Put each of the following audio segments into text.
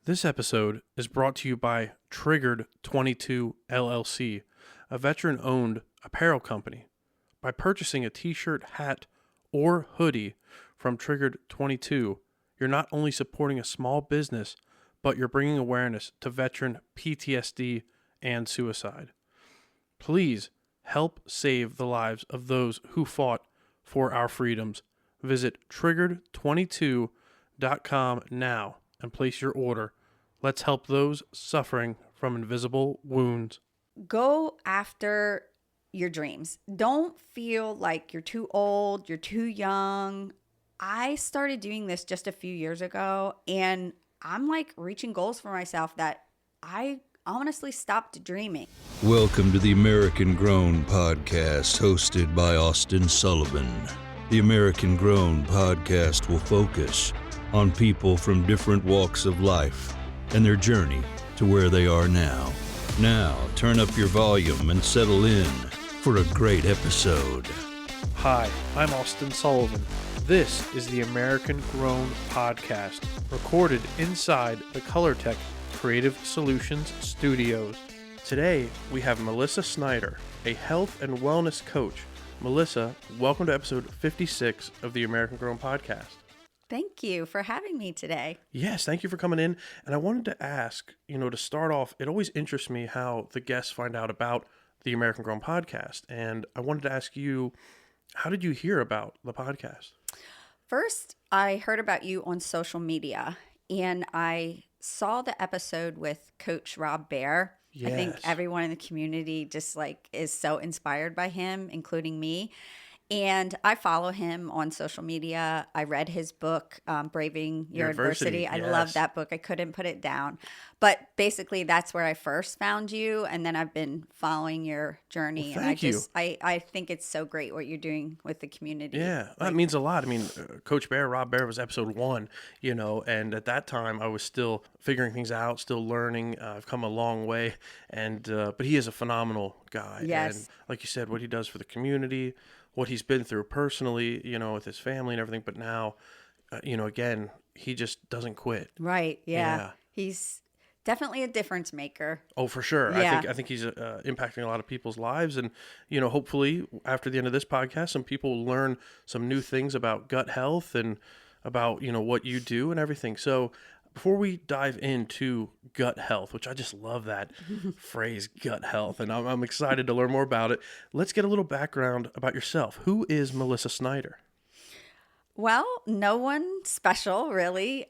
This episode is brought to you by Triggered 22 LLC, a veteran-owned apparel company. By purchasing a t-shirt, hat, or hoodie from Triggered 22, you're not only supporting a small business, but you're bringing awareness to veteran PTSD and suicide. Please help save the lives of those who fought for our freedoms. Visit triggered22.com now and place your order. Let's help those suffering from invisible wounds. Go after your dreams. Don't feel like you're too old, you're too young. I started doing this just a few years ago, and I'm like reaching goals for myself that I honestly stopped dreaming. Welcome to the American Grown Podcast, hosted by Austin Sullivan. The American Grown Podcast will focus on people from different walks of life and their journey to where they are now. Now, turn up your volume and settle in for a great episode. Hi, I'm Austin Sullivan. This is the American Grown Podcast, recorded inside the Colortech Creative Solutions studios. Today, we have Melissa Snyder, a health and wellness coach. Melissa, welcome to episode 56 of the American Grown Podcast. Thank you for having me today. Yes, thank you for coming in. And I wanted to ask, to start off, it always interests me how the guests find out about the American Grown Podcast. And I wanted to ask you, how did you hear about the podcast? First, I heard about you on social media, and I saw the episode with Coach Rob Bear. Yes. I think everyone in the community just is so inspired by him, including me. And I follow him on social media. I read his book, Braving Your Adversity. I love that book. I couldn't put it down. But basically, that's where I first found you. And then I've been following your journey. Well, thank you. I think it's so great what you're doing with the community. Yeah, that means a lot. I mean, Coach Bear, Rob Bear was episode 1, and at that time I was still figuring things out, still learning. I've come a long way. And but he is a phenomenal guy. Yes. And like you said, what he does for the community, what he's been through personally, with his family and everything. But now, again, he just doesn't quit. Right. Yeah. He's definitely a difference maker. Oh, for sure. Yeah. I think he's impacting a lot of people's lives. And, hopefully after the end of this podcast, some people will learn some new things about gut health and about, what you do and everything. So before we dive into gut health, which I just love that phrase, gut health, and I'm excited to learn more about it, let's get a little background about yourself. Who is Melissa Snyder? Well, no one special, really.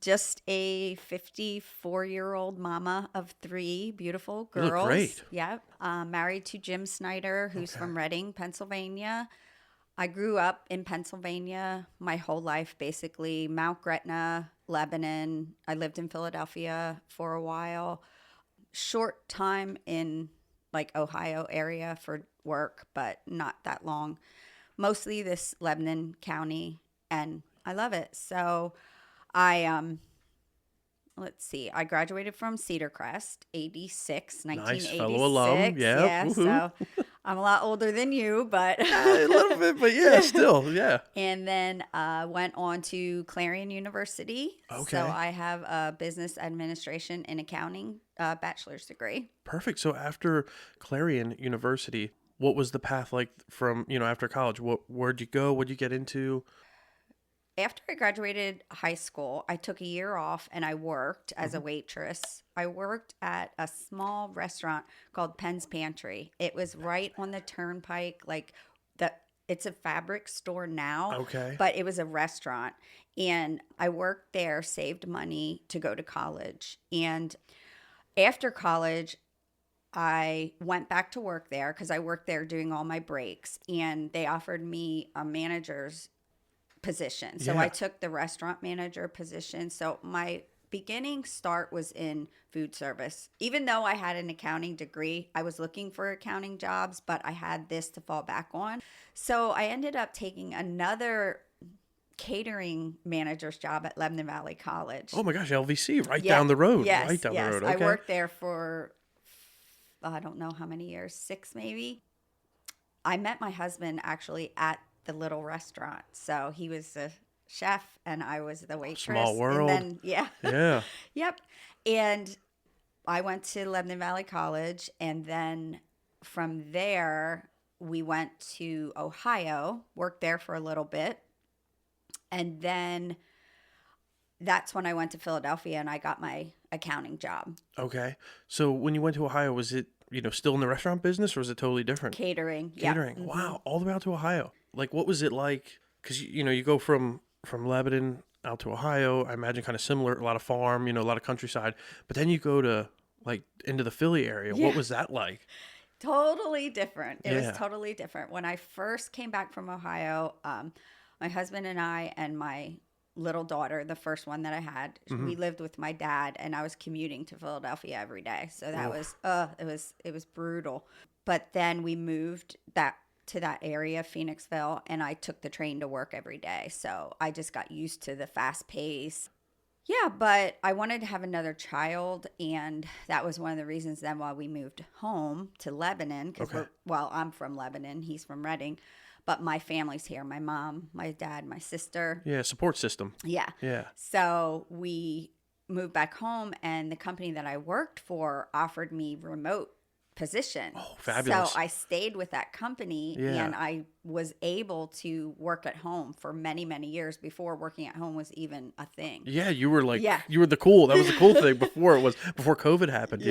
Just a 54-year-old mama of 3 beautiful girls. You look great. Yep. Married to Jim Snyder, who's from Reading, Pennsylvania. I grew up in Pennsylvania my whole life, basically. Mount Gretna, Lebanon. I lived in Philadelphia for a while. Short time in Ohio area for work, but not that long. Mostly this Lebanon County, and I love it. So I I graduated from Cedar Crest, 1986. Nice fellow alum. Yeah, so I'm a lot older than you, but a little bit, but yeah, still, yeah. And then went on to Clarion University. Okay. So I have a business administration and accounting bachelor's degree. Perfect. So after Clarion University, what was the path like from, after college? Where'd you go? What'd you get into? After I graduated high school, I took a year off and I worked as a waitress. I worked at a small restaurant called Penn's Pantry. It was right on the turnpike, it's a fabric store now, Okay. but it was a restaurant. And I worked there, saved money to go to college. And after college, I went back to work there because I worked there doing all my breaks, and they offered me a manager's position. So Yeah. I took the restaurant manager position. So my beginning start was in food service. Even though I had an accounting degree, I was looking for accounting jobs, but I had this to fall back on. So I ended up taking another catering manager's job at Lebanon Valley College. Oh my gosh, LVC, down the road. Yes, right down yes. the road. Okay. I worked there for, I don't know how many years, 6 maybe. I met my husband actually at the little restaurant. So he was chef and I was the waitress. Small world. And then, yeah. Yeah. Yep. And I went to Lebanon Valley College, and then from there we went to Ohio, worked there for a little bit, and then that's when I went to Philadelphia and I got my accounting job. Okay. So when you went to Ohio, was it, still in the restaurant business, or was it totally different? Catering. Catering. Yeah. Wow. All the way out to Ohio. Like, what was it like? Because, you go from Lebanon out to Ohio, I imagine kind of similar, a lot of farm, a lot of countryside, but then you go to like into the Philly area. Yeah. What was that like? Totally different. It Yeah. was totally different. When I first came back from Ohio, my husband and I and my little daughter, the first one that I had, we lived with my dad, and I was commuting to Philadelphia every day. So that it was brutal. But then we moved to that area, Phoenixville, and I took the train to work every day. So I just got used to the fast pace. Yeah, but I wanted to have another child, and that was one of the reasons then why we moved home to Lebanon. Because I'm from Lebanon, he's from Reading, but my family's here. My mom, my dad, my sister. Yeah, support system. Yeah. Yeah. So we moved back home, and the company that I worked for offered me remote position. Oh, fabulous. So I stayed with that company, and I was able to work at home for many, many years before working at home was even a thing. Yeah, you were like, you were that was the cool thing before COVID happened,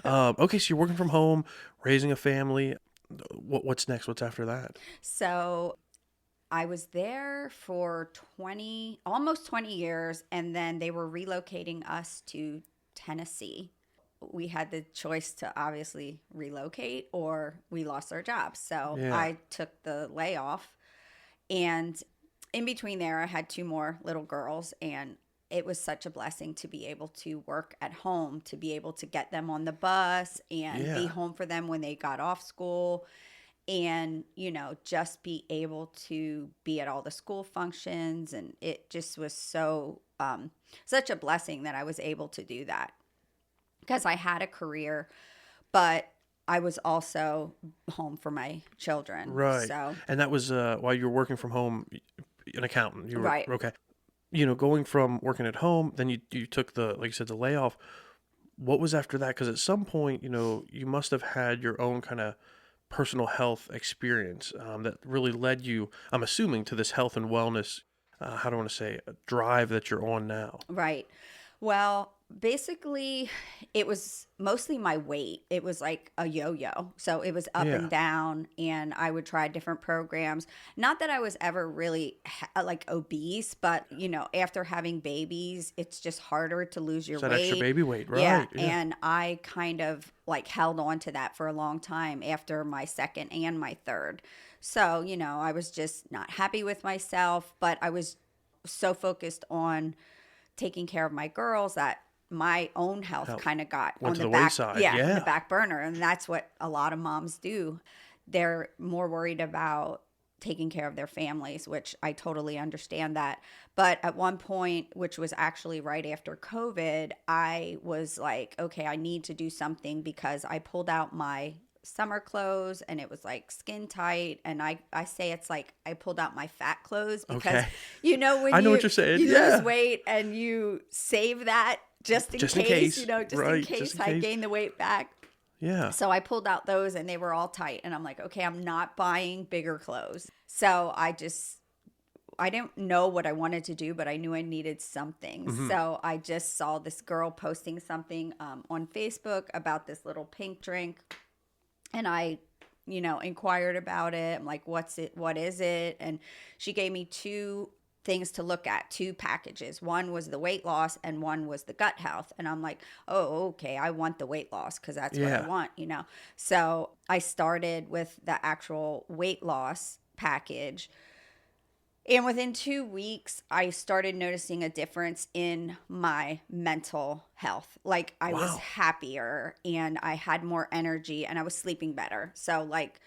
Okay, so you're working from home, raising a family. What's next? What's after that? So I was there for almost 20 years, and then they were relocating us to Tennessee. We had the choice to obviously relocate, or we lost our jobs. So I took the layoff, and in between there, I had 2 more little girls, and it was such a blessing to be able to work at home, to be able to get them on the bus and be home for them when they got off school, and, just be able to be at all the school functions. And it just was such a blessing that I was able to do that. Because I had a career, but I was also home for my children. Right. So, and that was while you were working from home, an accountant. You were, right. Okay. Going from working at home, then you took like you said, the layoff. What was after that? Because at some point, you must have had your own kind of personal health experience that really led you, I'm assuming, to this health and wellness, how do I want to say, drive that you're on now. Right. Well, basically, it was mostly my weight. It was like a yo-yo. So it was up and down, and I would try different programs. Not that I was ever really like obese, but, after having babies, it's just harder to lose your weight. That extra baby weight, right? Yeah, and I kind of like held on to that for a long time after my second and my third. So, I was just not happy with myself, but I was so focused on taking care of my girls that my own health kind of got on the back wayside. on the back burner. And that's what a lot of moms do. They're more worried about taking care of their families, which I totally understand that. But at one point, which was actually right after COVID, I was like, okay, I need to do something, because I pulled out my summer clothes and it was like skin tight, and I say it's like I pulled out my fat clothes, because when I know what you're saying. You lose weight and you save that just in case. I gain the weight back. Yeah. So I pulled out those, and they were all tight, and I'm like, okay, I'm not buying bigger clothes. So I didn't know what I wanted to do, but I knew I needed something. Mm-hmm. So I just saw this girl posting something on Facebook about this little pink drink. And I, inquired about it. I'm like, what is it? And she gave me 2 things to look at, 2 packages. One was the weight loss, and one was the gut health. And I'm like, oh, okay, I want the weight loss, because that's what I want, So I started with the actual weight loss package. And within 2 weeks, I started noticing a difference in my mental health. Like, I was happier, and I had more energy, and I was sleeping better. So, like,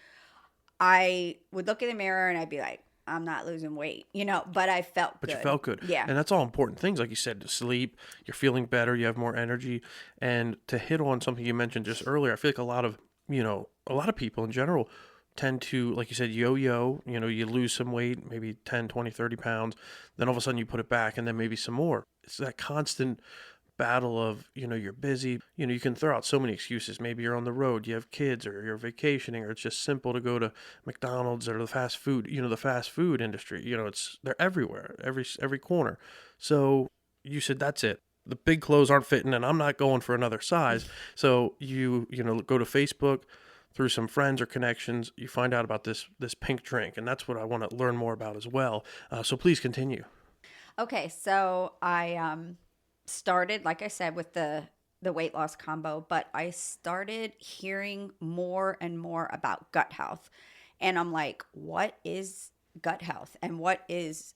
I would look in the mirror and I'd be like, I'm not losing weight, but I felt good. But you felt good. Yeah. And that's all important things. Like you said, to sleep, you're feeling better, you have more energy. And to hit on something you mentioned just earlier, I feel like a lot of people in general tend to, like you said, yo-yo. You lose some weight, maybe 10, 20, 30 pounds. Then all of a sudden you put it back and then maybe some more. It's that constant battle of, you're busy. You can throw out so many excuses. Maybe you're on the road, you have kids, or you're vacationing, or it's just simple to go to McDonald's or the fast food, the fast food industry. They're everywhere, every corner. So you said, that's it. The big clothes aren't fitting and I'm not going for another size. So you go to Facebook, through some friends or connections, you find out about this pink drink, and that's what I want to learn more about as well. So please continue. Okay, so I started, like I said, with the weight loss combo, but I started hearing more and more about gut health, and I'm like, what is gut health, and what is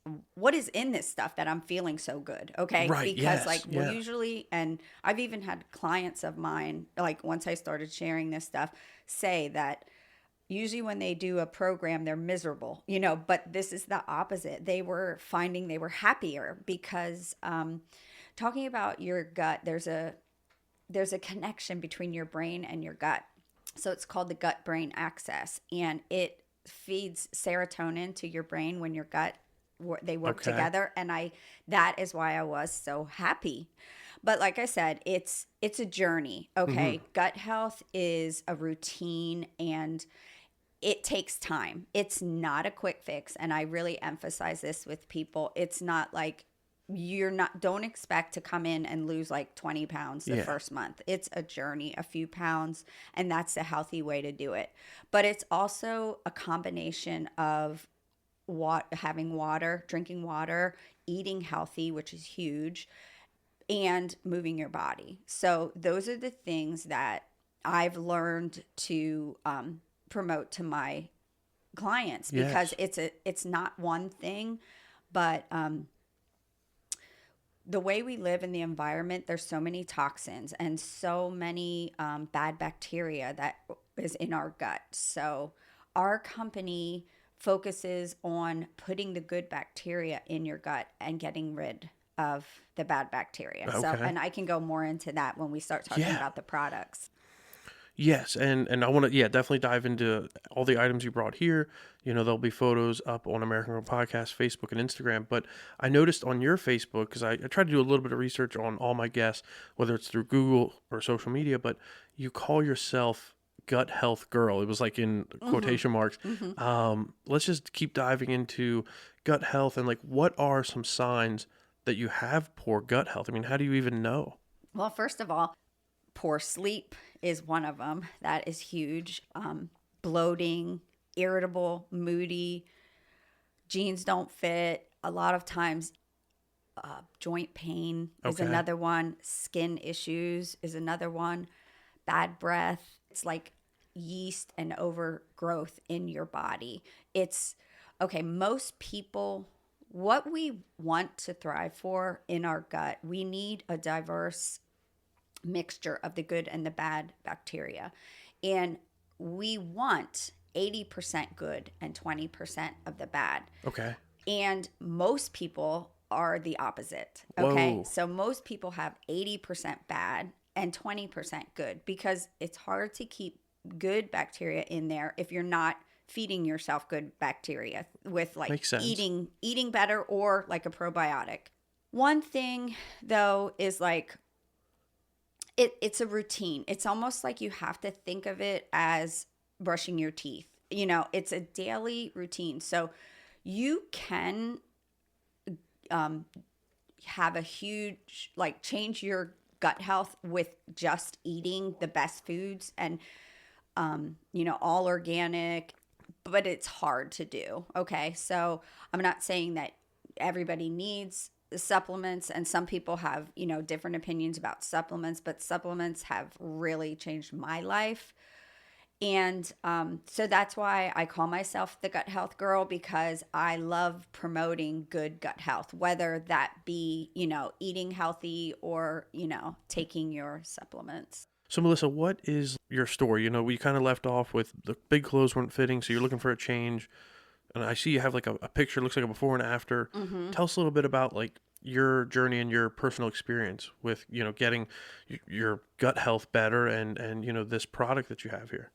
in this stuff that I'm feeling so good? Okay, right? Because Yes, we'll usually, and I've even had clients of mine, like once I started sharing this stuff, say that usually when they do a program, they're miserable, but this is the opposite. They were finding they were happier because talking about your gut, there's a connection between your brain and your gut. So it's called the gut brain axis, and it feeds serotonin to your brain when your gut, they work together. And that is why I was so happy. But like I said, it's a journey. Okay. Mm-hmm. Gut health is a routine, and it takes time. It's not a quick fix. And I really emphasize this with people. It's not like don't expect to come in and lose like 20 pounds the first month. It's a journey, a few pounds, and that's a healthy way to do it. But it's also a combination of having water, drinking water, eating healthy, which is huge, and moving your body. So those are the things that I've learned to promote to my clients, because it's not one thing, but the way we live in the environment, there's so many toxins and so many bad bacteria that is in our gut. So our company focuses on putting the good bacteria in your gut and getting rid of the bad bacteria. Okay. So, and I can go more into that when we start talking about the products. Yes, and I want to, definitely dive into all the items you brought here. There'll be photos up on American Grown Podcast, Facebook, and Instagram. But I noticed on your Facebook, because I tried to do a little bit of research on all my guests, whether it's through Google or social media, but you call yourself Gut Health Girl. It was like in quotation marks. Mm-hmm. Let's just keep diving into gut health, and like, what are some signs that you have poor gut health? I mean, how do you even know? Well, first of all, poor sleep is one of them. That is huge. Bloating, irritable, moody, jeans don't fit. A lot of times, joint pain is another one. Skin issues is another one. Bad breath. It's like yeast and overgrowth in your body. It's most people, what we want to thrive for in our gut, we need a diverse mixture of the good and the bad bacteria. And we want 80% good and 20% of the bad. Okay. And most people are the opposite. Okay. Whoa. So most people have 80% bad and 20% good, because it's hard to keep good bacteria in there if you're not feeding yourself good bacteria with like eating better, or like a probiotic. One thing though is like, it's a routine. It's almost like you have to think of it as brushing your teeth. It's a daily routine. So you can have a huge, like, change your gut health with just eating the best foods and, all organic, but it's hard to do. Okay. So I'm not saying that everybody needs supplements, and some people have, different opinions about supplements, but supplements have really changed my life. And so that's why I call myself the Gut Health Girl, because I love promoting good gut health, whether that be, eating healthy or, taking your supplements. So Melissa, what is your story? We kind of left off with the big clothes weren't fitting, so you're looking for a change. And I see you have like a picture, looks like a before and after. Mm-hmm. Tell us a little bit about like your journey and your personal experience with, getting your gut health better and this product that you have here.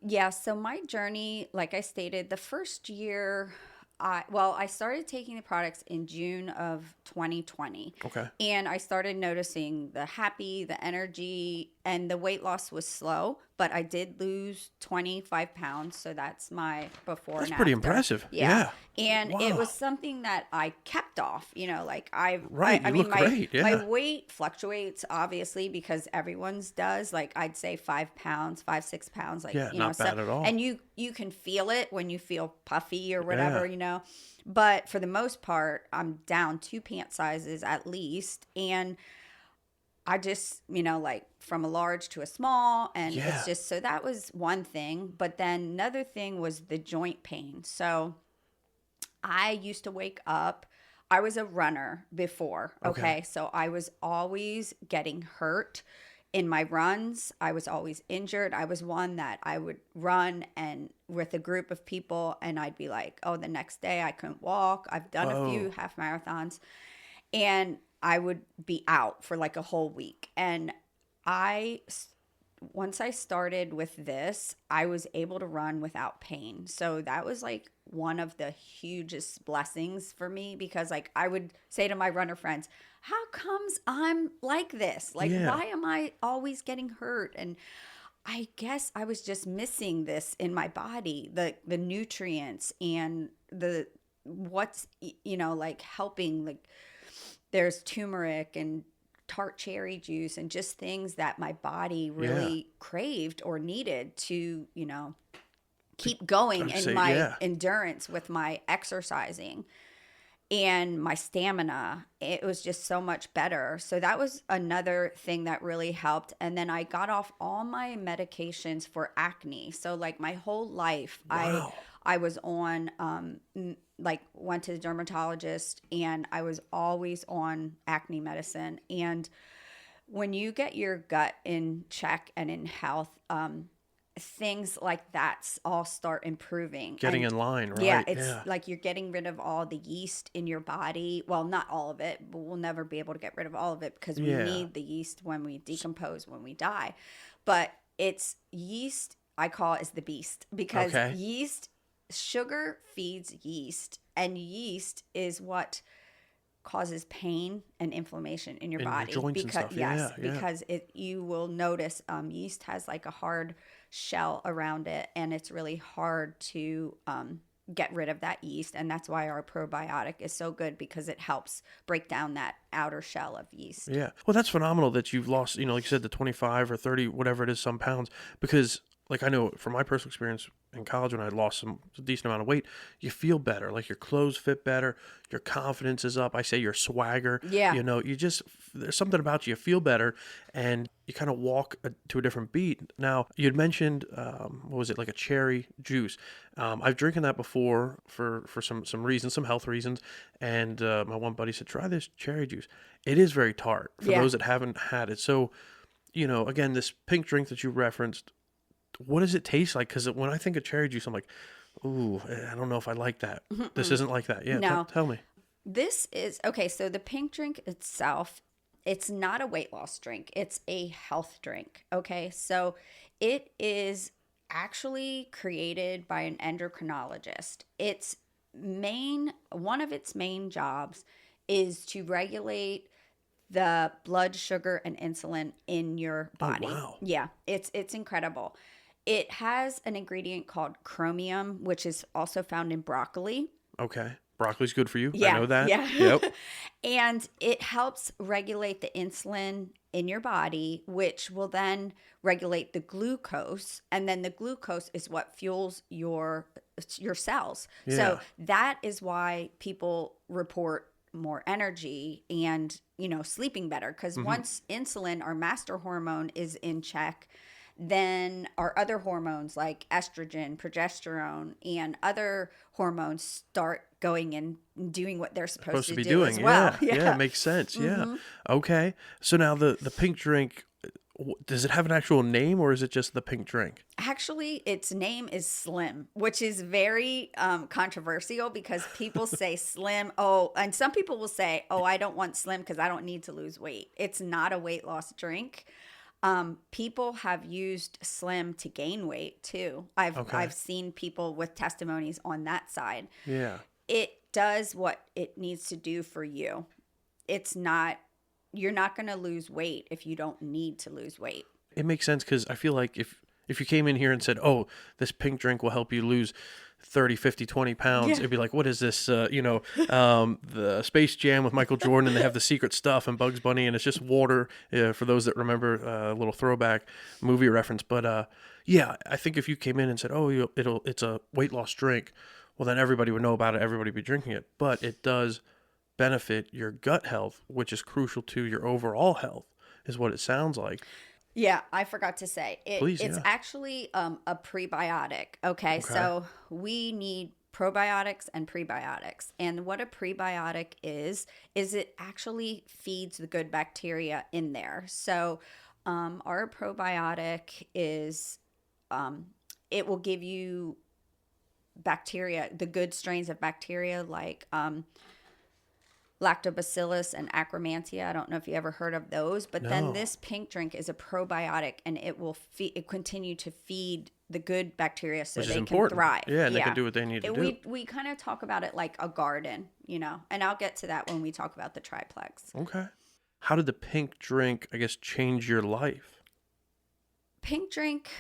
Yeah, so my journey, like I stated, the first year, I started taking the products in June of 2020. Okay. And I started noticing the energy, and the weight loss was slow, but I did lose 25 pounds. So that's my before That's and pretty after. impressive. Yeah. Yeah. And it Wow. was something that I kept off, like Right, you look great, my yeah. weight fluctuates obviously because everyone's does. Like I'd say 5 pounds, 5, 6 pounds, like, Yeah, not bad at all. And you can feel it when you feel puffy or whatever, Yeah. But for the most part, I'm down 2 pant sizes at least. And I just, like from a large to a small. And Yeah. it's just, so that was one thing. But then another thing was the joint pain. So I used to wake up. I was a runner before. Okay. So I was always getting hurt in my runs. I was always injured. I was one that I would run and with a group of people, and I'd be like, oh, the next day I couldn't walk. I've done a few half marathons, and I would be out for like a whole week. And once I started with this, I was able to run without pain. So that was like one of the hugest blessings for me, because like I would say to my runner friends, how comes I'm like this? Like, Yeah. why am I always getting hurt? And I guess I was just missing this in my body, the nutrients and the what's like helping. Like there's turmeric and tart cherry juice and just things that my body really craved or needed to, keep going in my endurance with my exercising and my stamina. It was just so much better. So that was another thing that really helped. And then I got off all my medications for acne. So like my whole life, Wow. I was on, went to the dermatologist, and I was always on acne medicine. And when you get your gut in check and in health, things like that all start improving. Getting in line, right? Yeah, it's like you're getting rid of all the yeast in your body. Well, not all of it, but we'll never be able to get rid of all of it because we need the yeast when we decompose, when we die. But it's yeast, I call it, is the beast, because sugar feeds yeast, and yeast is what causes pain and inflammation in your body. Your joints because and stuff. because you will notice yeast has like a hard shell around it, and it's really hard to get rid of that yeast. And that's why our probiotic is so good, because it helps break down that outer shell of yeast. Yeah. Well, that's phenomenal that you've lost, like you said, the 25 or 30, whatever it is, some pounds, because like I know from my personal experience in college, when I lost a decent amount of weight, you feel better. Like your clothes fit better, your confidence is up. I say your swagger. Yeah. There's something about you feel better, and you kind of walk to a different beat. Now, you had mentioned, what was it, like a cherry juice. I've drinking that before for some reasons, some health reasons, and my one buddy said, try this cherry juice. It is very tart for those that haven't had it. So, again, this pink drink that you referenced, what does it taste like? Because when I think of cherry juice, I'm like, ooh, I don't know if I like that. This isn't like that. Yeah, No. tell me. This is, okay, so the pink drink itself, it's not a weight loss drink. It's a health drink, okay? So it is actually created by an endocrinologist. One of its main jobs is to regulate the blood sugar and insulin in your body. Oh, wow. Yeah, it's incredible. It has an ingredient called chromium, which is also found in broccoli. Okay. Broccoli's good for you. Yeah, I know that. yeah. Yep. And it helps regulate the insulin in your body, which will then regulate the glucose. And then the glucose is what fuels your cells. Yeah. So that is why people report more energy and, sleeping better. Because once insulin, our master hormone, is in check, then our other hormones like estrogen, progesterone, and other hormones start going and doing what they're supposed to be do doing as well. Yeah, makes sense. Yeah. Okay. So now the pink drink, does it have an actual name, or is it just the pink drink? Actually, its name is Slim, which is very controversial, because people say Slim. Oh, and some people will say, oh, I don't want Slim because I don't need to lose weight. It's not a weight loss drink. People have used Slim to gain weight too. I've seen people with testimonies on that side. Yeah. It does what it needs to do for you. You're not going to lose weight if you don't need to lose weight. It makes sense because I feel like if you came in here and said, oh, this pink drink will help you lose 30, 50, 20 pounds, it'd be like, what is this, the Space Jam with Michael Jordan, and they have the secret stuff and Bugs Bunny, and it's just water, for those that remember, a little throwback movie reference. But I think if you came in and said, oh, it's a weight loss drink, well, then everybody would know about it, everybody would be drinking it. But it does benefit your gut health, which is crucial to your overall health, is what it sounds like. Yeah, I forgot to say. It's yeah. actually a prebiotic. Okay, so we need probiotics and prebiotics. And what a prebiotic is it actually feeds the good bacteria in there. So our probiotic is, it will give you bacteria, the good strains of bacteria like Lactobacillus and Akkermansia. I don't know if you ever heard of those, but then this pink drink is a probiotic, and it will continue to feed the good bacteria so they can thrive. Yeah, and they can do what they need to do. We kind of talk about it like a garden, and I'll get to that when we talk about the triplex. Okay. How did the pink drink, I guess, change your life? Pink drink,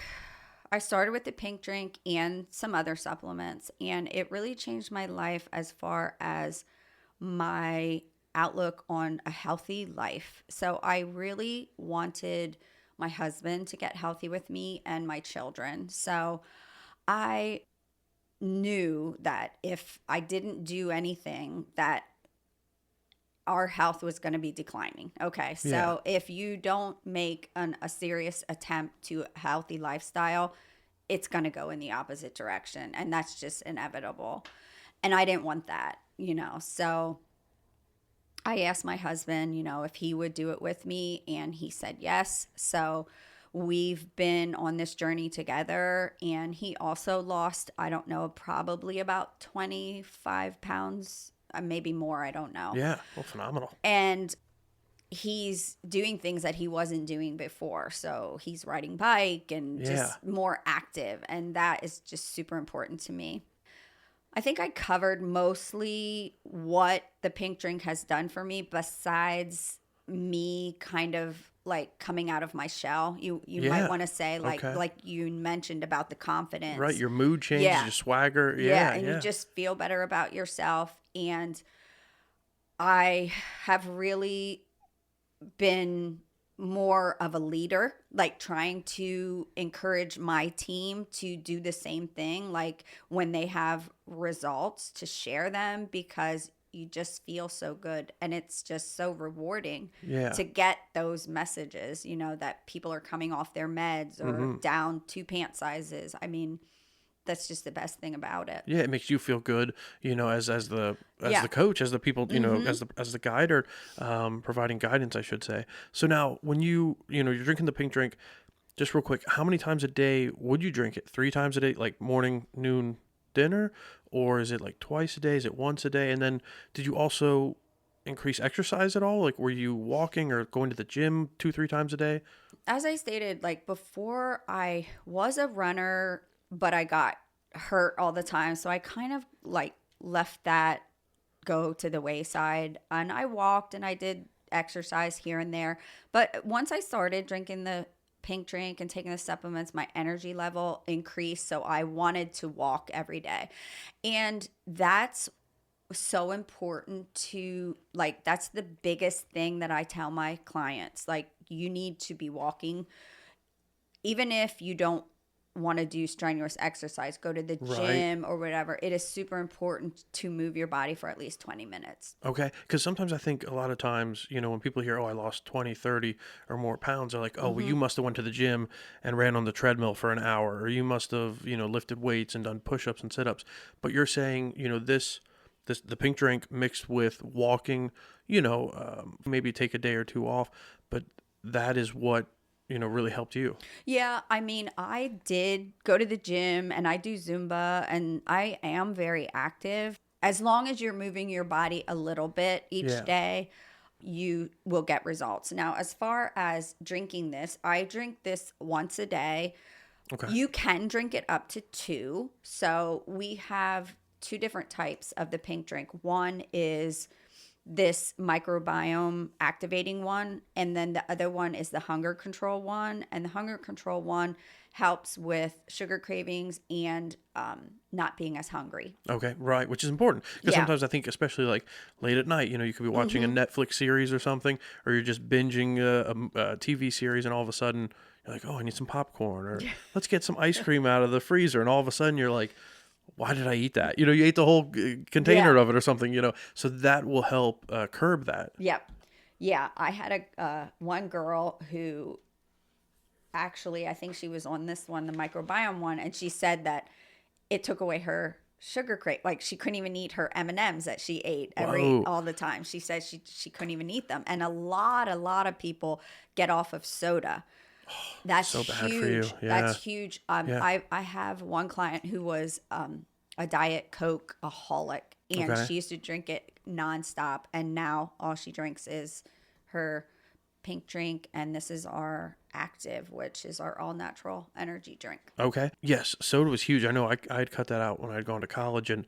I started with the pink drink and some other supplements, and it really changed my life as far as my outlook on a healthy life. So I really wanted my husband to get healthy with me and my children. So I knew that if I didn't do anything, that our health was going to be declining. Okay. So if you don't make a serious attempt to a healthy lifestyle, it's going to go in the opposite direction. And that's just inevitable. And I didn't want that. So I asked my husband, if he would do it with me, and he said yes. So we've been on this journey together, and he also lost, I don't know, probably about 25 pounds, maybe more, I don't know. Yeah, well, phenomenal. And he's doing things that he wasn't doing before. So he's riding bike and just more active, and that is just super important to me. I think I covered mostly what the pink drink has done for me, besides me kind of like coming out of my shell. You might want to say like you mentioned about the confidence. Right, your mood changes, your swagger. And you just feel better about yourself. And I have really been more of a leader, like trying to encourage my team to do the same thing, like when they have results, to share them, because you just feel so good, and it's just so rewarding to get those messages, that people are coming off their meds or down 2 pant sizes. I mean, that's just the best thing about it. Yeah, it makes you feel good, as the coach, as the people, as the guide, or providing guidance, I should say. So now, when you're drinking the pink drink, just real quick, how many times a day would you drink it? 3 times a day, like morning, noon, dinner, or is it like twice a day? Is it once a day? And then, did you also increase exercise at all? Like, were you walking or going to the gym 2-3 times a day? As I stated, like before, I was a runner, but I got hurt all the time. So I kind of like left that go to the wayside, and I walked and I did exercise here and there. But once I started drinking the pink drink and taking the supplements, my energy level increased. So I wanted to walk every day. And that's so important to, like, that's the biggest thing that I tell my clients. Like, you need to be walking. Even if you don't want to do strenuous exercise, go to the gym or whatever, it is super important to move your body for at least 20 minutes. Okay. Because sometimes I think a lot of times, when people hear, oh, I lost 20, 30 or more pounds, they're like, oh, well, you must have went to the gym and ran on the treadmill for an hour, or you must have, lifted weights and done push-ups and sit-ups. But you're saying, the pink drink mixed with walking, maybe take a day or 2 off, but that is what really helped you. Yeah, I mean, I did go to the gym, and I do Zumba, and I am very active. As long as you're moving your body a little bit each day, you will get results. Now, as far as drinking this, I drink this once a day. Okay. You can drink it up to 2. So we have 2 different types of the pink drink. One is this microbiome activating one, and then the other one is the hunger control one. And the hunger control one helps with sugar cravings and not being as hungry. Okay, right, which is important because Yeah. sometimes I think, especially like late at night, you could be watching a Netflix series or something, or you're just binging a TV series, and all of a sudden you're like, oh, I need some popcorn, or let's get some ice cream out of the freezer, and all of a sudden you're like, why did I eat that? You ate the whole container of it or something, so that will help curb that. Yep. Yeah, I had one girl who actually, I think she was on this one, the microbiome one, and she said that it took away her sugar crave. Like she couldn't even eat her M&Ms that she ate all the time. She said she couldn't even eat them. And a lot of people get off of soda. That's so bad huge. for you. Yeah. That's huge. Yeah. I have one client who was a Diet Coke aholic, and she used to drink it nonstop. And now all she drinks is her pink drink, and this is our Active, which is our all natural energy drink. Okay. Yes, soda was huge. I know I had cut that out when I'd gone to college, and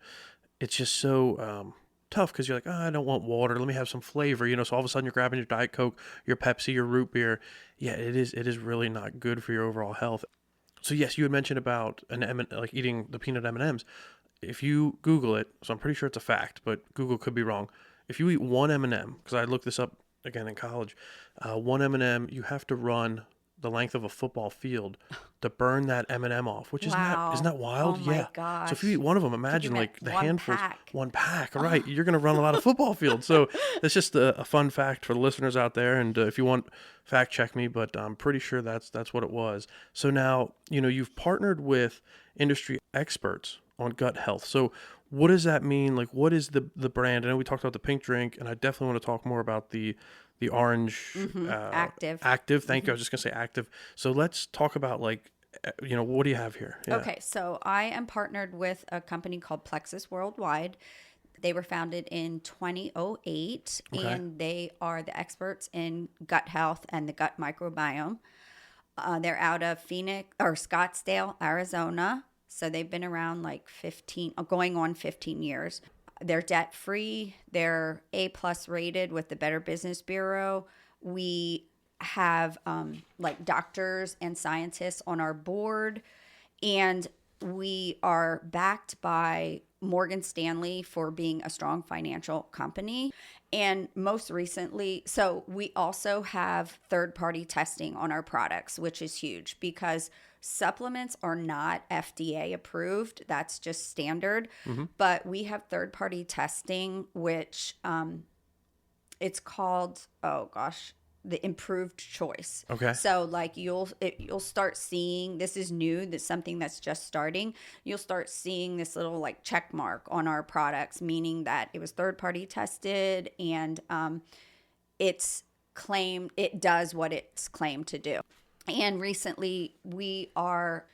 it's just so tough because you're like, oh, I don't want water. Let me have some flavor, So all of a sudden you're grabbing your Diet Coke, your Pepsi, your root beer. Yeah, it is really not good for your overall health. So yes, you had mentioned about like eating the peanut M&Ms. If you Google it, so I'm pretty sure it's a fact, but Google could be wrong. If you eat one M&M, because I looked this up again in college, one M&M, you have to run the length of a football field to burn that M&M off, which isn't that wild? Oh my gosh. So if you eat one of them, imagine like the handfuls, pack. one pack, right? You're going to run a lot of football fields. So that's just a fun fact for the listeners out there. And if you want, fact check me, but I'm pretty sure that's what it was. So now, you've partnered with industry experts on gut health. So what does that mean? Like, what is the brand? I know we talked about the pink drink, and I definitely want to talk more about the orange Active. Thank you. I was just gonna say Active. So let's talk about what do you have here? Yeah. Okay, so I am partnered with a company called Plexus Worldwide. They were founded in 2008, and they are the experts in gut health and the gut microbiome. They're out of Scottsdale, Arizona. So they've been around like going on 15 years. They're debt free. They're A+ rated with the Better Business Bureau. We have like doctors and scientists on our board, and we are backed by Morgan Stanley for being a strong financial company. And most recently, so we also have third-party testing on our products, which is huge because supplements are not FDA approved. That's just standard. But we have third-party testing, which it's called, the improved choice. Okay. So like you'll start seeing, this is new, that's something that's just starting. You'll start seeing this little like check mark on our products, meaning that it was third-party tested and it's claimed, it does what it's claimed to do. And recently, we are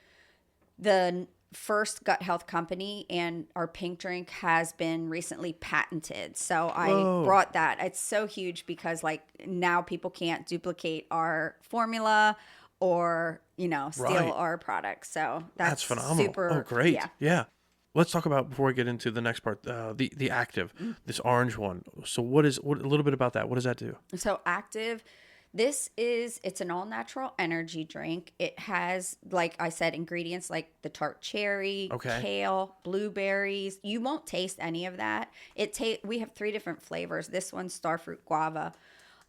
the first gut health company, and our pink drink has been recently patented. So I brought that. It's so huge because like now people can't duplicate our formula or, steal our product. So that's phenomenal. super. Great. Yeah. Let's talk about, before we get into the next part, the Active, this orange one. So what a little bit about that. What does that do? So Active, it's an all-natural energy drink. It has, like I said, ingredients like the tart cherry, kale, blueberries. You won't taste any of that. We have 3 different flavors. This one's starfruit guava.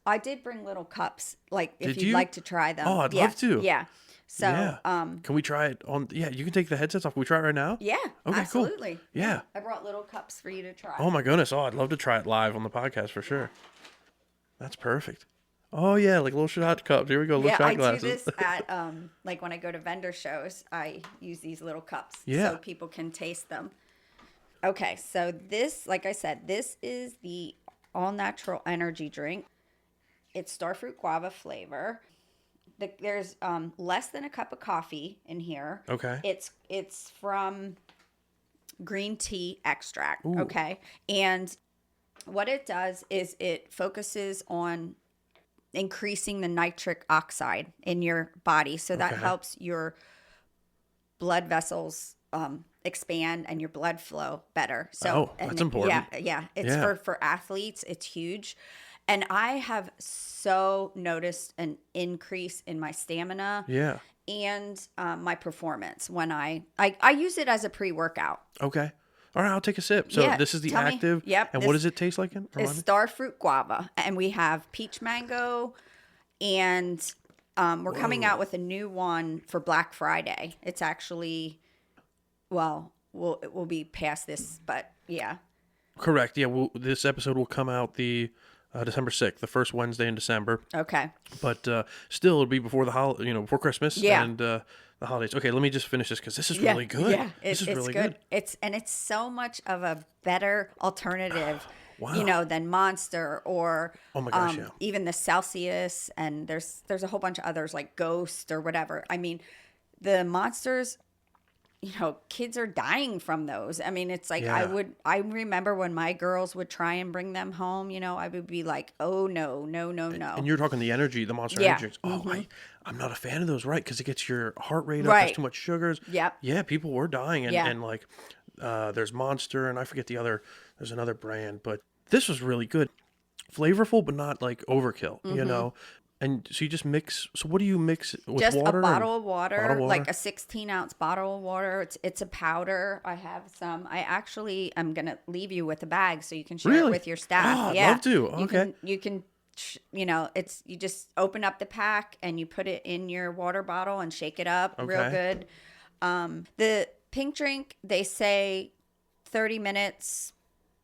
I did bring little cups, like if you'd like to try them. Oh, I'd love to. Yeah. So, can we try it on? Yeah, you can take the headsets off. Can we try it right now? Yeah, okay, absolutely. Cool. Yeah. I brought little cups for you to try. Oh my goodness. Oh, I'd love to try it live on the podcast for sure. That's perfect. Oh yeah, like little shot cups. Here we go, little shot glasses. I do this at like when I go to vendor shows, I use these little cups so people can taste them. Okay, so this, like I said, this is the all-natural energy drink. It's starfruit guava flavor. There's less than a cup of coffee in here. Okay. It's from green tea extract. Ooh. Okay, and What it does is it focuses on increasing the nitric oxide in your body. So that Okay. helps your blood vessels expand and your blood flow better. So, Oh, that's and important. yeah, it's Yeah. for athletes, it's huge. And I have so noticed an increase in my stamina Yeah. and my performance when I use it as a pre-workout. Okay. All right, I'll take a sip. So Yeah, this is the tell me. active. Yep, And what this does it taste like again? is Remind me. star fruit guava, and we have peach mango, and we're coming out with a new one for Black Friday. It's actually, well, it will be past this, but yeah. Correct. Yeah. This episode will come out the December 6th, the first Wednesday in December. Okay. But still, it'll be before before Christmas Yeah. and the holidays. Okay, let me just finish this because this is really good. Yeah, This is it's really good. It's so much of a better alternative, Wow. than Monster or Oh my gosh, yeah. even the Celsius, and there's a whole bunch of others like Ghost or whatever. I mean, the Monsters, kids are dying from those. I mean, it's like Yeah. I remember when my girls would try and bring them home, I would be like, oh no, no, no, no. And you're talking the energy, the Monster Yeah. Energy. Oh, I'm not a fan of those, right? Because it gets your heart rate up. Right. There's too much sugars. Yep. Yeah, people were dying. And, Yeah. and like, there's Monster, and I forget there's another brand, but this was really good. Flavorful, but not like overkill, And so you just mix. So what do you mix with Just water? a bottle of water, Bottle of water? like a 16-ounce bottle of water. It's a powder. I have some. I'm gonna leave you with a bag so you can share it Really? with your staff. Oh, I'd yeah, love to. Okay. You can. It's you just open up the pack and you put it in your water bottle and shake it up real Okay. good. The pink drink, they say 30 minutes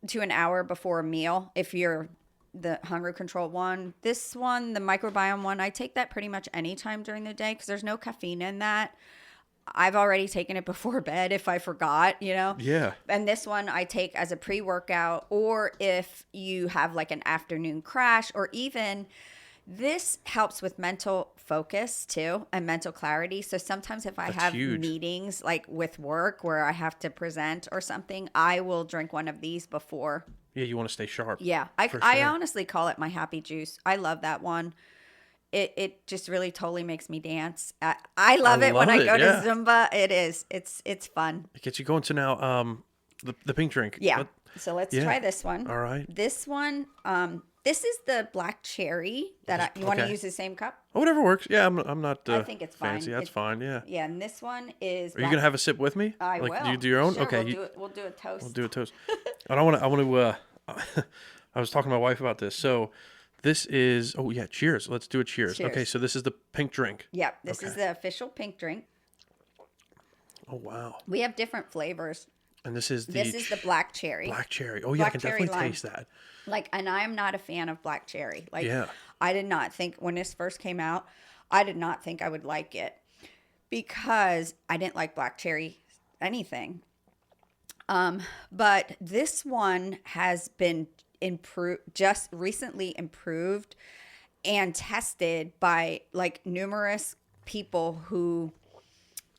to an hour before a meal if you're the hunger control one. This one, the microbiome one, I take that pretty much anytime during the day because there's no caffeine in that. I've already taken it before bed if I forgot, Yeah. And this one I take as a pre-workout, or if you have like an afternoon crash, or even this helps with mental focus too and mental clarity. So sometimes if I That's have huge. meetings like with work where I have to present or something, I will drink one of these before. Yeah, you want to stay sharp. Yeah, For I sure. honestly call it my happy juice. I love that one. It just really totally makes me dance. I love it when love I it, go yeah. to Zumba. It's fun. It gets you going to now the pink drink. Yeah. So let's yeah. try this one. All right. This one, this is the black cherry that you want to Okay. use the same cup? Oh, whatever works. Yeah, I'm not I think it's fine. fancy. That's fine. Yeah. Yeah, and this one is. Are you gonna have a sip with me? I like, will. Do you do your own? Sure, Okay. We'll do a toast. We'll do a toast. And I want to. I was talking to my wife about this. So this is. Oh yeah. Cheers. Let's do a cheers. Cheers. Okay. So this is the pink drink. Yep, this is Okay. the official pink drink. Oh wow. We have different flavors. And this is This is the black cherry. black cherry. Oh yeah, Black I can cherry definitely lime. taste that. And I am not a fan of black cherry. Like, Yeah. I did not think when this first came out, I did not think I would like it because I didn't like black cherry anything. But this one has been just recently improved and tested by like numerous people who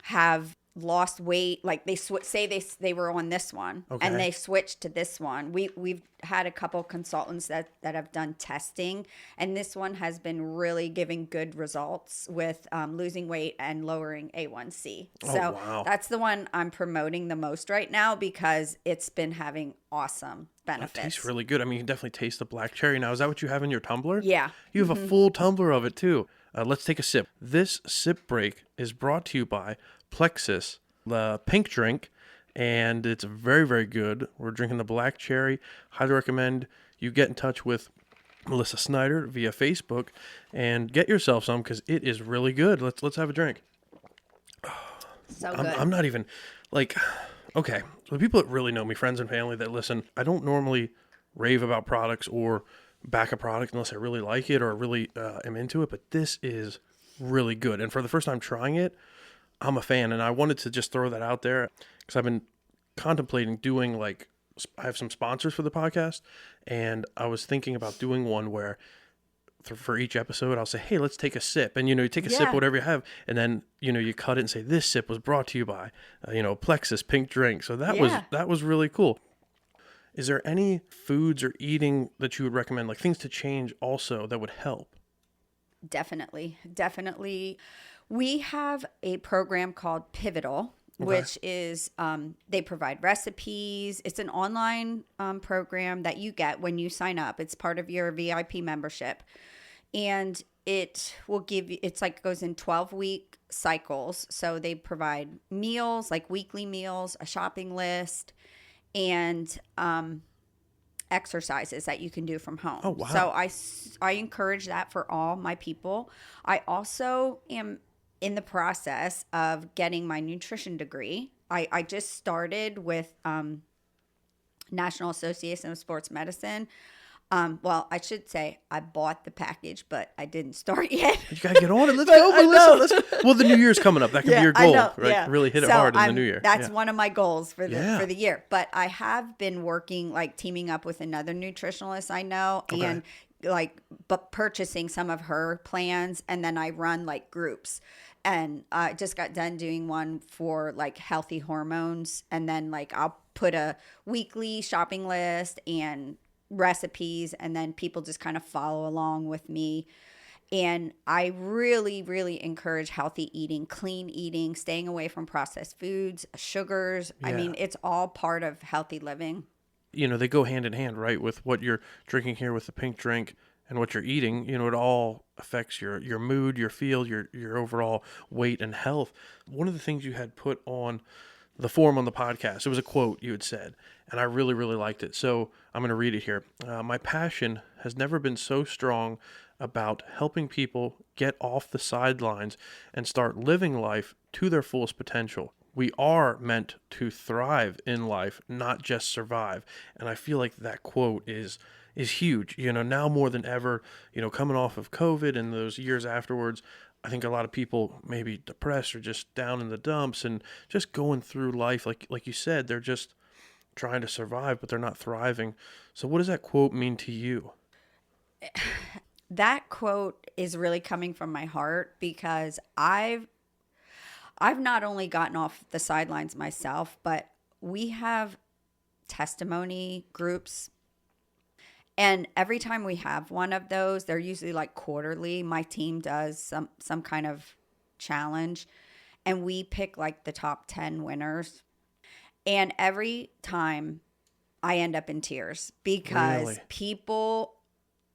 have lost weight. Like they were on this one Okay. and they switched to this one. We've had a couple consultants that have done testing, and this one has been really giving good results with losing weight and lowering A1C. Oh, So wow. that's the one I'm promoting the most right now because it's been having awesome It benefits. tastes really good. I mean, you can definitely taste the black cherry. Now, is that what you have in your tumbler? Yeah. You have a full tumbler of it too. Let's take a sip. This sip break is brought to you by Plexus, the pink drink, and it's very, very good. We're drinking the black cherry. Highly recommend you get in touch with Melissa Snyder via Facebook and get yourself some because it is really good. Let's have a drink. So good. I'm not even like, okay, so the people that really know me, friends and family that listen, I don't normally rave about products or back a product unless I really like it or really am into it, but this is really good. And for the first time trying it, I'm a fan, and I wanted to just throw that out there because I've been contemplating doing I have some sponsors for the podcast, and I was thinking about doing one where for each episode, I'll say, hey, let's take a sip. And, you take a sip, Yeah. whatever you have. And then, you cut it and say, this sip was brought to you by, Plexus pink drink. So that Yeah. was really cool. Is there any foods or eating that you would recommend, like things to change also that would help? Definitely. We have a program called Pivotal, which is they provide recipes. It's an online program that you get when you sign up. It's part of your VIP membership. And it will give you, it's like goes in 12-week cycles. So they provide meals, like weekly meals, a shopping list, and exercises that you can do from home. Oh, wow. So I encourage that for all my people. I also am in the process of getting my nutrition degree. I just started with National Association of Sports Medicine. Well, I should say I bought the package, but I didn't start yet. You gotta get on it. Let's go, Melissa. Well, the new year's coming up. That can be your goal, right? Yeah. Really hit it hard in the new year. That's one of my goals for Yeah. the year. But I have been working, like teaming up with another nutritionalist I know, and but purchasing some of her plans, and then I run like groups. And I just got done doing one for like healthy hormones, and then like I'll put a weekly shopping list and recipes, and then people just kind of follow along with me. And I really, really encourage healthy eating, clean eating, staying away from processed foods, sugars. I mean, it's all part of healthy living. You know, they go hand in hand, right? With what you're drinking here with the pink drink and what you're eating, you know, it all affects your mood, your feel, your overall weight and health. One of the things you had put on the form on the podcast, it was a quote you had said, and I really, really liked it. So I'm going to read it here. My passion has never been so strong about helping people get off the sidelines and start living life to their fullest potential. We are meant to thrive in life, not just survive. And I feel like that quote is huge. You know, now more than ever, you know, coming off of COVID and those years afterwards, I think a lot of people may be depressed or just down in the dumps and just going through life. Like you said, they're just trying to survive, but they're not thriving. So what does that quote mean to you? That quote is really coming from my heart, because I've not only gotten off the sidelines myself, but we have testimony groups. And every time we have one of those, they're usually like quarterly. My team does some kind of challenge, and we pick like the top 10 winners. And every time I end up in tears, because Really? people's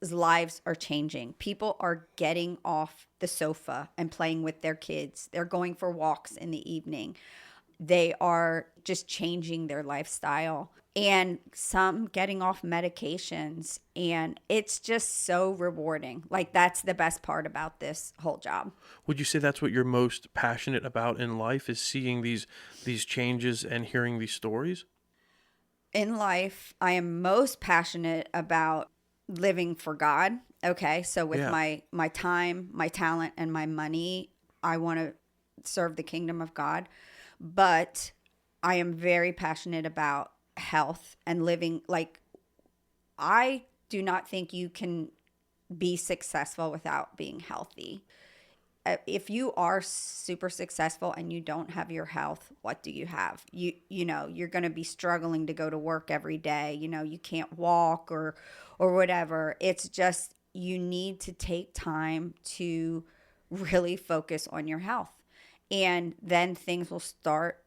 lives are changing. People are getting off the sofa and playing with their kids. They're going for walks in the evening. They are just changing their lifestyle, and some getting off medications. And it's just so rewarding. Like, that's the best part about this whole job. Would you say that's what you're most passionate about in life, is seeing these changes and hearing these stories? In life, I am most passionate about living for God. Okay, so with my time, my talent, and my money, I want to serve the kingdom of God. But I am very passionate about health and living. Like, I do not think you can be successful without being healthy. If you are super successful and you don't have your health, what do you have? You know, you're going to be struggling to go to work every day. You know, you can't walk or whatever. It's just, you need to take time to really focus on your health. And then things will start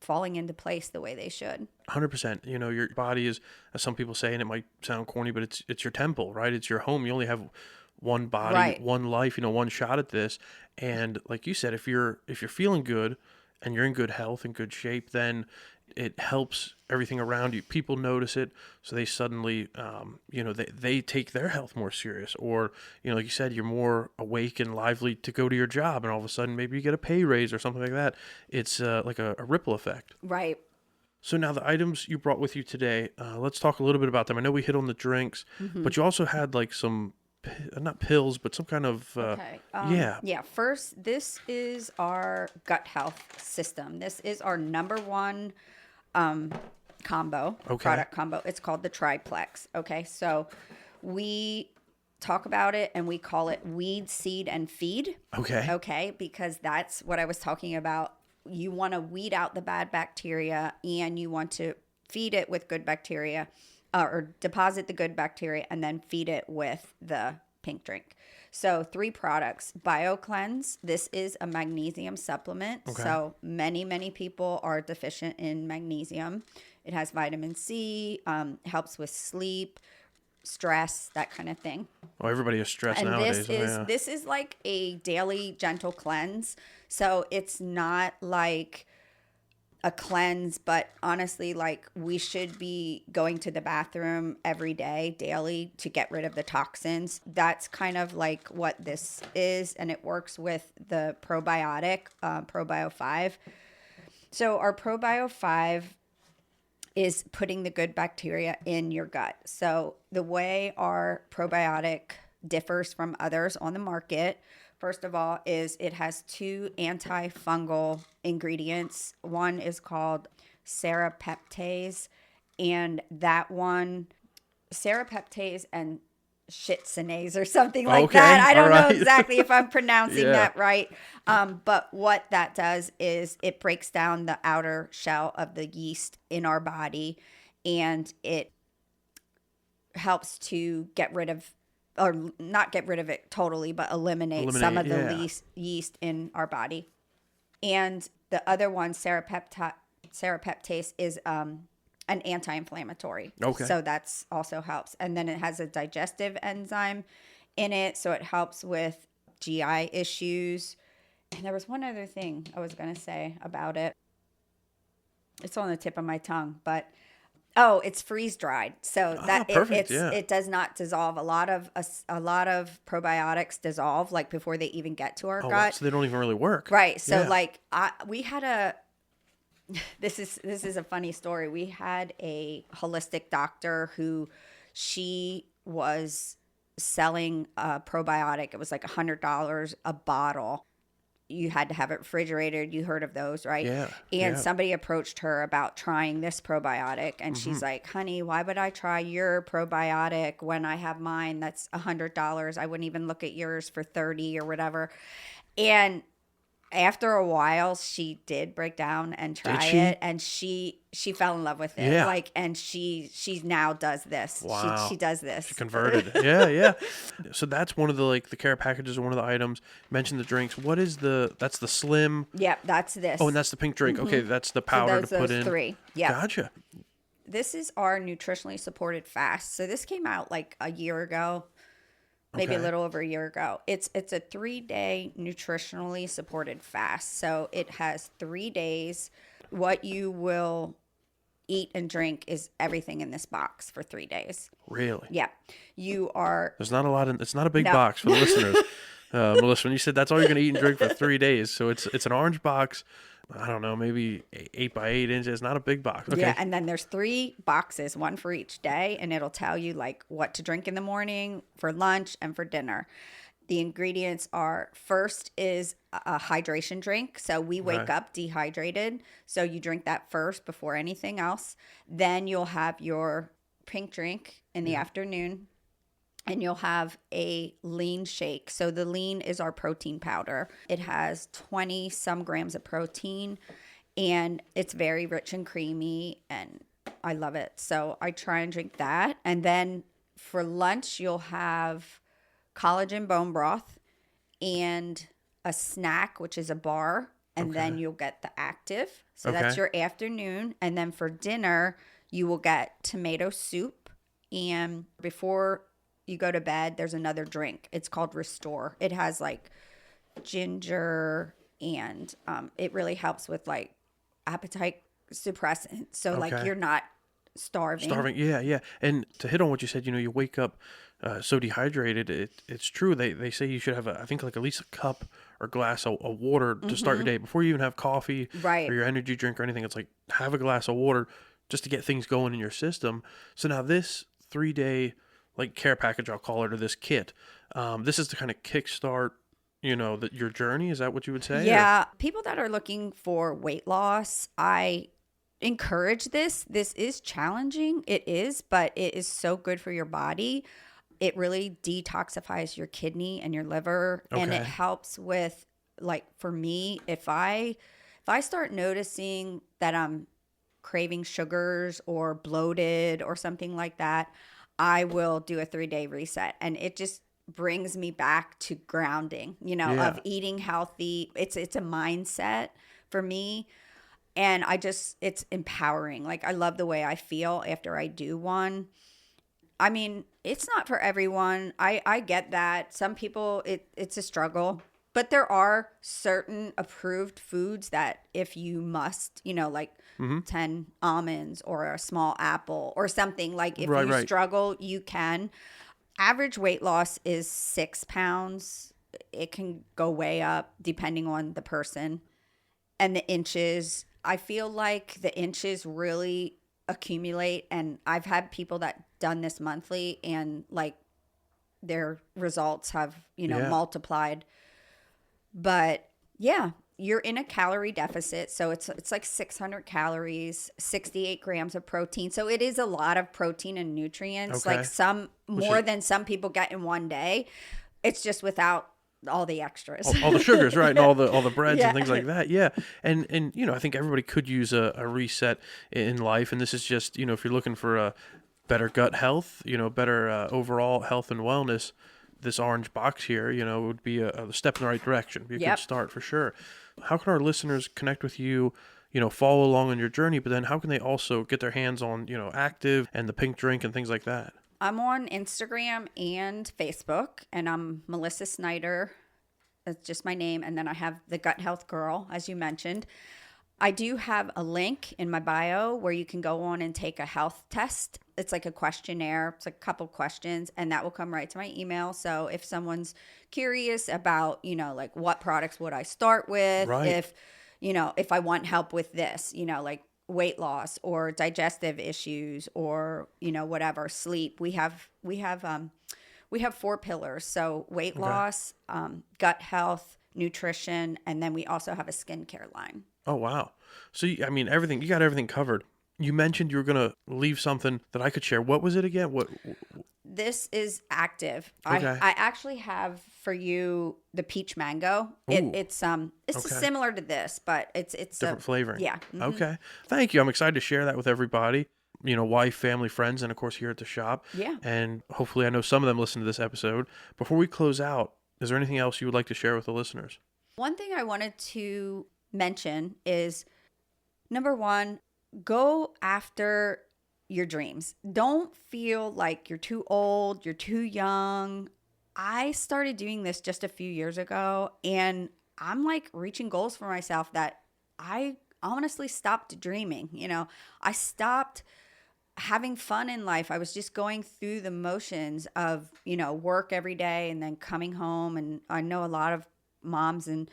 falling into place the way they should. 100%. You know, your body is, as some people say, and it might sound corny, but it's your temple, right? It's your home. You only have one body, Right. one life, you know, one shot at this. And like you said, if you're feeling good and you're in good health and good shape, then it helps everything around you. People notice it, so they suddenly, you know, they take their health more serious. Or, you know, like you said, you're more awake and lively to go to your job, and all of a sudden maybe you get a pay raise or something like that. It's like a ripple effect. Right. So now the items you brought with you today, let's talk a little bit about them. I know we hit on the drinks, but you also had like some, not pills, but some kind of, Okay. yeah. First, this is our gut health system. This is our number one product combo. It's called the Triplex. Okay. So we talk about it and we call it weed, seed, and feed. Okay. Okay. Because that's what I was talking about. You want to weed out the bad bacteria, and you want to feed it with good bacteria, or deposit the good bacteria and then feed it with the pink drink. So 3 products. BioCleanse. This is a magnesium supplement. Okay. So many people are deficient in magnesium. It has vitamin C, helps with sleep, stress, that kind of thing. Oh, everybody is stressed And nowadays. this is like a daily gentle cleanse. So it's not like a cleanse, but honestly, like, we should be going to the bathroom every day, daily, to get rid of the toxins. That's kind of like what this is, and it works with the probiotic, ProBio 5. So our ProBio 5 is putting the good bacteria in your gut. So the way our probiotic differs from others on the market, first of all, is it has 2 antifungal ingredients. One is called serapeptase, and that one, serapeptase and shitsinase or something like Okay, that. I don't know alright. exactly if I'm pronouncing Yeah. that right. But what that does is it breaks down the outer shell of the yeast in our body, and it helps to get rid of, or not get rid of it totally, but eliminate some of the yeah. yeast in our body. And the other one, serapeptase, is an anti-inflammatory. Okay. So that's also helps. And then it has a digestive enzyme in it, so it helps with GI issues. And there was one other thing I was going to say about it. It's on the tip of my tongue, but it's freeze dried, so that perfect, yeah. it does not dissolve. A lot of probiotics dissolve like before they even get to our Oh, wow, gut. so they don't even really work. Right. So Yeah. like we had this is a funny story. We had a holistic doctor who, she was selling a probiotic. It was like $100 a bottle. You had to have it refrigerated. You heard of those, right? Yeah, And yeah. somebody approached her about trying this probiotic, and she's like, honey, why would I try your probiotic when I have mine that's $100? I wouldn't even look at yours for $30 or whatever. And after a while, she did break down and try she? it, and she fell in love with it. Yeah. Like, and she now does this. Wow. She does this. She converted. Yeah. So that's one of the the care packages, or one of the items. You mentioned the drinks. What is that's the slim? Yep, that's this. Oh, and that's the pink drink. Okay, that's the So powder those to put in. 3. Yeah. Gotcha. This is our nutritionally supported fast. So this came out like a year ago, maybe a Okay. little over a year ago. It's a 3-day nutritionally supported fast. So it has 3 days. What you will eat and drink is everything in this box for 3 days. Really? Yeah. You are, There's not a lot it's not a big No. box for the listeners. Melissa, when you said that's all you're going to eat and drink for 3 days, so it's an orange box. I don't know, maybe 8 by 8 inches. Not a big box. Okay. yeah. And then there's 3 boxes, one for each day. And it'll tell you like what to drink in the morning, for lunch, and for dinner. The ingredients are, first is a hydration drink. So we wake Right. up dehydrated. So you drink that first before anything else. Then you'll have your pink drink in the afternoon. And you'll have a lean shake. So the lean is our protein powder. It has 20 some grams of protein, and it's very rich and creamy, and I love it. So I try and drink that. And then for lunch, you'll have collagen bone broth and a snack, which is a bar. And then you'll get the active. So that's Okay. your afternoon. And then for dinner, you will get tomato soup. And before you go to bed, there's another drink. It's called Restore. It has like ginger, and it really helps with like appetite suppressant. So like Okay. you're not starving. Yeah. And to hit on what you said, you wake up so dehydrated. It's true. They say you should have I think like at least a cup or glass of water to start your day before you even have coffee, Right. or your energy drink or anything. It's like, have a glass of water just to get things going in your system. So now this 3-day care package, I'll call it, or this kit, this is to kind of kickstart your journey. Is that what you would say? Yeah. People that are looking for weight loss, I encourage this. This is challenging. It is, but it is so good for your body. It really detoxifies your kidney and your liver, and it Okay. helps with, like, for me, if I start noticing that I'm craving sugars or bloated or something like that, I will do a 3-day reset. And it just brings me back to grounding, of eating healthy. It's a mindset for me. And it's empowering. Like, I love the way I feel after I do one. I mean, it's not for everyone. I get that. Some people, it's a struggle. But there are certain approved foods that if you must, like 10 almonds or a small apple or something, like if you struggle, you can. Average weight loss is 6 pounds. It can go way up depending on the person. And the inches, I feel like the inches really accumulate. And I've had people that done this monthly and like their results have, multiplied. But yeah, you're in a calorie deficit. So it's like 600 calories, 68 grams of protein. So it is a lot of protein and nutrients, like some more than some people get in one day. It's just without all the extras, all the sugars, right? And all the breads and things like that. Yeah. And I think everybody could use a reset in life. And this is just, if you're looking for a better gut health, better overall health and wellness, this orange box here, would be a step in the right direction. Be a good start for sure. How can our listeners connect with you, follow along on your journey, but then how can they also get their hands on, Active and the Pink Drink and things like that? I'm on Instagram and Facebook, and I'm Melissa Snyder. That's just my name. And then I have the Gut Health Girl, as you mentioned. I do have a link in my bio where you can go on and take a health test. It's like a questionnaire. It's like a couple questions, and that will come right to my email. So if someone's curious about, like what products would I start with, if I want help with this, like weight loss or digestive issues or, whatever, sleep, we have 4 pillars. So weight loss, gut health, nutrition, and then we also have a skincare line. Oh, wow. So, you got everything covered. You mentioned you were going to leave something that I could share. What was it again? This is Active. Okay. I actually have for you the peach mango. It's similar to this, but it's different flavoring. Yeah. Mm-hmm. Okay. Thank you. I'm excited to share that with everybody. Wife, family, friends, and of course here at the shop. Yeah. And hopefully I know some of them listen to this episode. Before we close out, is there anything else you would like to share with the listeners? One thing I wanted to mention is, number 1, go after your dreams. Don't feel like you're too old, you're too young. I started doing this just a few years ago, and I'm like reaching goals for myself that I honestly stopped dreaming. I stopped having fun in life. I was just going through the motions of, work every day and then coming home. And I know a lot of moms and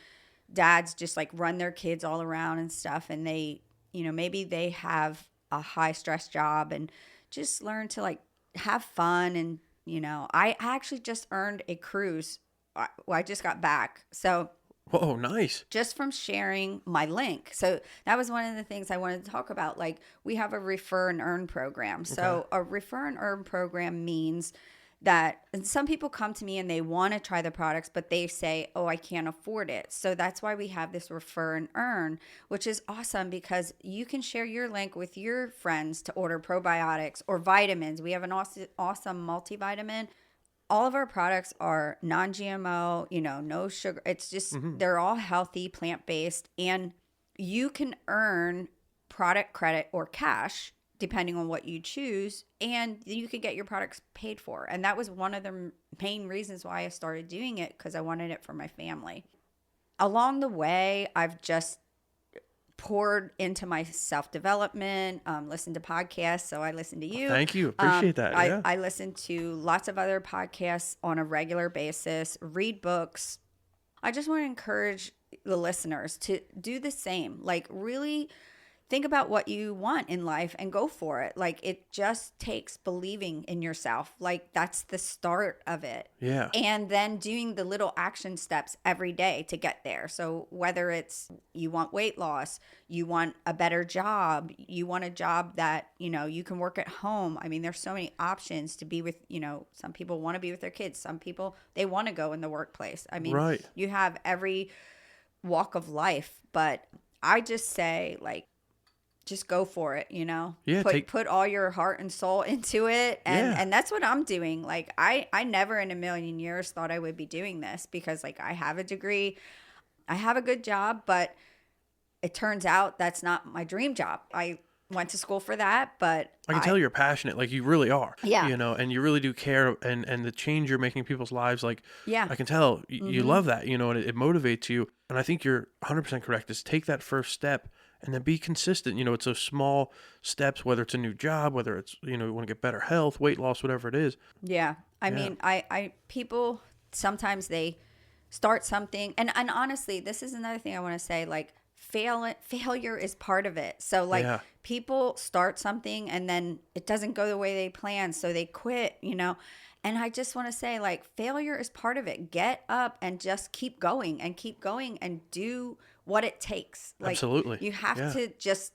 dads just like run their kids all around and stuff. And they, maybe they have a high stress job and just learn to like have fun. And, I actually just earned a cruise. I just got back. So whoa, nice. Just from sharing my link. So that was one of the things I wanted to talk about. Like, we have a refer and earn program. So a refer and earn program means that, and some people come to me and they want to try the products, but they say, oh, I can't afford it. So that's why we have this refer and earn, which is awesome because you can share your link with your friends to order probiotics or vitamins. We have an awesome multivitamin. All of our products are non-GMO, no sugar. It's just, they're all healthy, plant-based, and you can earn product credit or cash depending on what you choose, and you can get your products paid for. And that was one of the main reasons why I started doing it, because I wanted it for my family. Along the way, I've just poured into my self-development, listened to podcasts. So I listen to you. Thank you. Appreciate that. Yeah. I listen to lots of other podcasts on a regular basis, read books. I just want to encourage the listeners to do the same. Like, really think about what you want in life and go for it. Like, it just takes believing in yourself. Like, that's the start of it. Yeah. And then doing the little action steps every day to get there. So whether it's you want weight loss, you want a better job, you want a job that, you can work at home. I mean, there's so many options to be with, some people want to be with their kids. Some people, they want to go in the workplace. I mean, You have every walk of life, but I just say, like, just go for it, you know? Yeah, Put all your heart and soul into it. And that's what I'm doing. Like, I never in a million years thought I would be doing this because, like, I have a degree, I have a good job, but it turns out that's not my dream job. I went to school for that, but I can tell you're passionate, like you really are. Yeah. You know, and you really do care, and the change you're making in people's lives, like, Yeah. I can tell you love that, you know, and it motivates you. And I think you're 100% correct, is take that first step and then be consistent. You know, it's those small steps, whether it's a new job, whether it's, you know, you want to get better health, weight loss, whatever it is. Yeah. I mean, I people sometimes they start something, and honestly, this is another thing I want to say, like, failure is part of it. So, like, people start something and then it doesn't go the way they plan, so they quit, you know. And I just want to say, like, failure is part of it. Get up and just keep going and do what it takes. Like, Absolutely. You have to just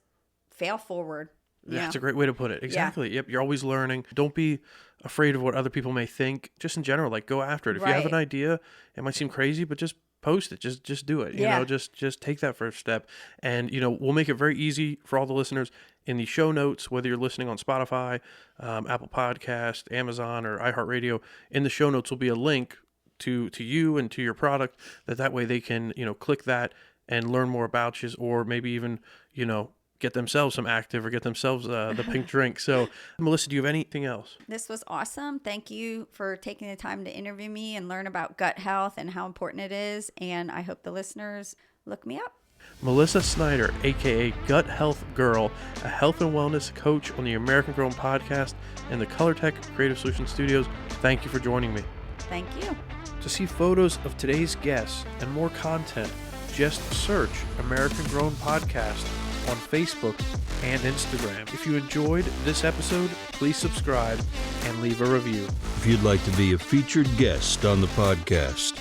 fail forward. That's a great way to put it. Exactly. Yep. You're always learning. Don't be afraid of what other people may think. Just in general, like, go after it. If you have an idea, it might seem crazy, but just post it. Just do it. You know, just take that first step. And, you know, we'll make it very easy for all the listeners in the show notes, whether you're listening on Spotify, Apple Podcast, Amazon, or iHeartRadio. In the show notes will be a link to you and to your product, that way they can, you know, click that and learn more about you, or maybe even, you know, get themselves some active or get themselves the pink drink. So, Melissa, do you have anything else? This was awesome. Thank you for taking the time to interview me and learn about gut health and how important it is. And I hope the listeners look me up. Melissa Snyder, aka Gut Health Girl, a health and wellness coach on the American Grown podcast and the Colortech Creative Solutions studios. Thank you for joining me. Thank you. To see photos of today's guests and more content, just search American Grown Podcast on Facebook and Instagram. If you enjoyed this episode, please subscribe and leave a review. If you'd like to be a featured guest on the podcast,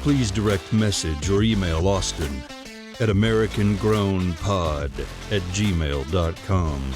please direct message or email Austin at americangrownpod@gmail.com.